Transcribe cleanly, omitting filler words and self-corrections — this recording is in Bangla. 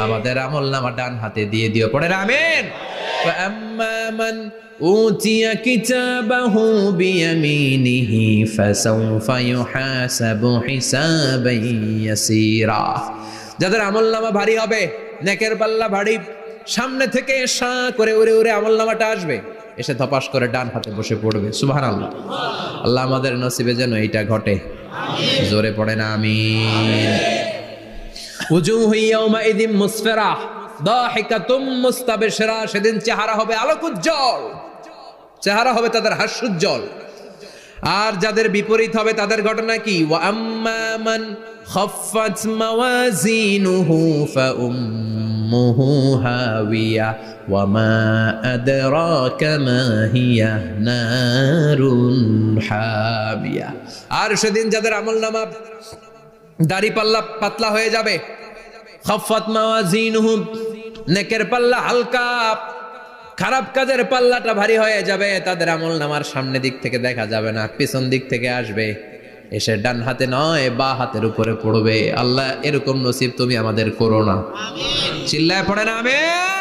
আমাদের আমলনামা ডান হাতে দিয়ে দিও, পড়েন আমিন। ফাআম্মা মান উতিয়া কিতাবাহু বিয়ামিনিহি ফাসাউফা ইউহাসাবু হিসাবান ইয়াসীরা। যাদের আমলনামা ভারী হবে, নেকের পাল্লা ভারী, সামনে থেকে সা করে উড়ে উড়ে আমলনামাটা আসবে, এসে ধপাস করে ডান হাতে বসে পড়বে। সুবহানাল্লাহ। আল্লাহ আমাদের নসিবে যেন এইটা ঘটে। জোরে পড়েন আমিন। উজুহু ইয়াউমাইযিন মুসফিরা দাহিকাতুম মুস্তাবশিরা। সেদিন চেহারা হবে আলোক উজ্জ্বল, চেহারা হবে তাদের হাস্যোজ্জ্বল। আর যাদের বিপরীত হবে তাদের ঘটনা কি? ওয়া আম্মা মান খাফফাত মাওয়াজিনুহু ফাউম্মুহু হাওিয়া ওয়া মা আদরাকা মা হিয়া নারুন হামিয়া। আর সেদিন যাদের আমলনামা দাড়ি পাল্লা পাতলা হয়ে যাবে, খাফফাত মাওয়াজিনুহু, নেকের পাল্লা হালকা, খারাপ কাজের পাল্লাটা ভারী হয়ে যাবে, তাদের আমলনামার সামনে দিক থেকে দেখা যাবে না, পিছন দিক থেকে আসবে, এসে ডান হাতে নয় বা হাতের উপরে পড়বে। আল্লাহ এরকম নসিব তুমি আমাদের করো না। আমিন। চিল্লায় পড়েন আমিন।